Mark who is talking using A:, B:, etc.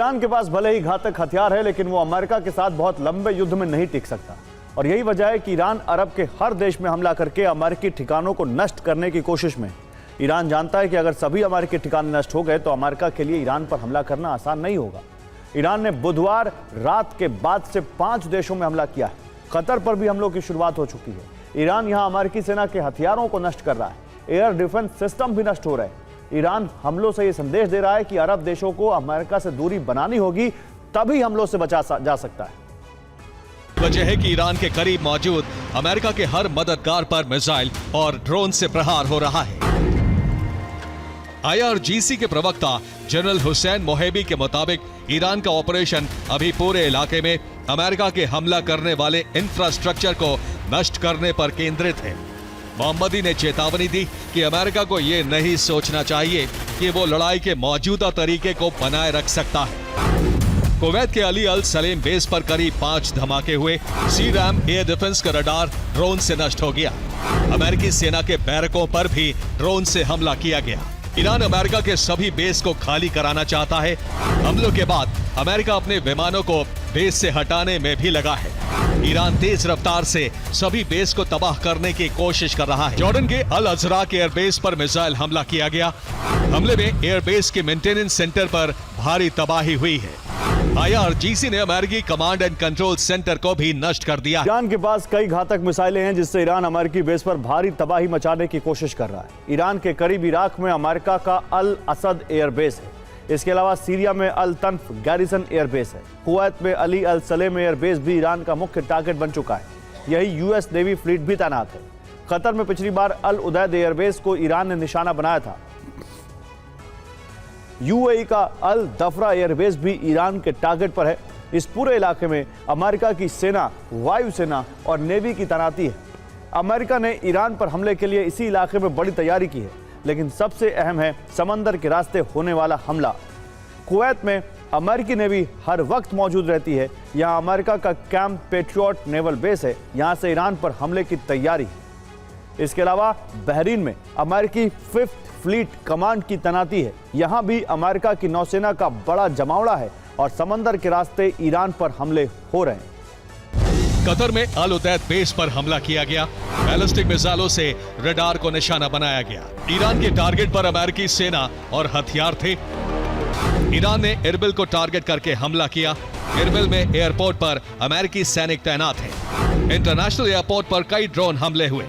A: Iran के पास भले ही घातक हथियार है, लेकिन वो अमेरिका के साथ बहुत लंबे युद्ध में नहीं टिक सकता। और यही वजह है कि ईरान अरब के हर देश में हमला करके अमेरिकी ठिकानों को नष्ट करने की कोशिश में। ईरान जानता है कि अगर सभी अमेरिकी ठिकाने नष्ट हो गए तो अमेरिका के लिए ईरान पर हमला करना आसान नहीं होगा। ईरान ने बुधवार रात के बाद से 5 देशों में हमला किया है। कतर पर भी हमलों की शुरुआत हो चुकी है। ईरान यहां अमेरिकी सेना के हथियारों को नष्ट कर रहा है। एयर डिफेंस सिस्टम भी नष्ट हो रहे हैं। ईरान हमलों से यह संदेश दे रहा है कि अरब देशों को अमेरिका से दूरी बनानी होगी, तभी हमलों से बचा जा सकता है।
B: वजह है कि ईरान के करीब मौजूद अमेरिका के हर मददगार पर मिसाइल और ड्रोन से प्रहार हो रहा है। IRGC के प्रवक्ता जनरल हुसैन मोहेबी के मुताबिक ईरान का ऑपरेशन अभी पूरे इलाके में अमेरिका के हमला करने वाले इंफ्रास्ट्रक्चर को नष्ट करने पर केंद्रित है। मोहम्मदी ने चेतावनी दी कि अमेरिका को यह नहीं सोचना चाहिए कि वो लड़ाई के मौजूदा तरीके को बनाए रख सकता है। कुवैत के अली अल सलेम बेस पर करीब 5 धमाके हुए। सी-रैम एयर डिफेंस का रडार ड्रोन से नष्ट हो गया। अमेरिकी सेना के बैरकों पर भी ड्रोन से हमला किया गया। ईरान अमेरिका के सभी बेस को खाली कराना चाहता है। हमलों के बाद अमेरिका अपने विमानों को बेस से हटाने में भी लगा है। ईरान तेज रफ्तार से सभी बेस को तबाह करने की कोशिश कर रहा है। जॉर्डन के अल अजराक एयरबेस पर मिसाइल हमला किया गया। हमले में एयरबेस के मेंटेनेंस सेंटर पर भारी तबाही हुई है। IRGC ने अमेरिकी कमांड एंड कंट्रोल सेंटर को भी नष्ट कर दिया।
A: ईरान के पास कई घातक मिसाइलें हैं, जिससे ईरान अमेरिकी बेस पर भारी तबाही मचाने की कोशिश कर रहा है। ईरान के करीब इराक में अमेरिका का अल असद एयरबेस है। इसके अलावा सीरिया में अल तन्फ गैरिसन एयरबेस है। कुवैत में अली अल सलेम एयरबेस भी ईरान का मुख्य टारगेट बन चुका है। यही यूएस नेवी फ्लीट भी तैनात है। कतर में पिछली बार अल उदैद एयरबेस को ईरान ने निशाना बनाया था। UAE का अल दफरा एयरबेस भी ईरान के टारगेट पर है। इस पूरे इलाके में अमेरिका की सेना, वायुसेना और नेवी की तैनाती है। अमेरिका ने ईरान पर हमले के लिए इसी इलाके में बड़ी तैयारी की है, लेकिन सबसे अहम है समंदर के रास्ते होने वाला हमला। कुवैत में अमेरिकी नेवी हर वक्त मौजूद रहती है। यहाँ अमेरिका का कैंप पेट्रियट नेवल बेस है। यहाँ से ईरान पर हमले की तैयारी है। इसके अलावा बहरीन में अमेरिकी 5th फ्लीट कमांड की तैनाती है। यहाँ भी अमेरिका की नौसेना का बड़ा जमावड़ा है और समंदर के रास्ते ईरान पर हमले हो रहे हैं।
B: कतर में अल उदैद बेस पर हमला किया गया। बैलिस्टिक मिसाइलों से रडार को निशाना बनाया गया। ईरान के टारगेट पर अमेरिकी सेना और हथियार थे। ईरान ने इरबिल को टारगेट करके हमला किया। इरबिल में एयरपोर्ट पर अमेरिकी सैनिक तैनात हैं। इंटरनेशनल एयरपोर्ट पर कई ड्रोन हमले हुए।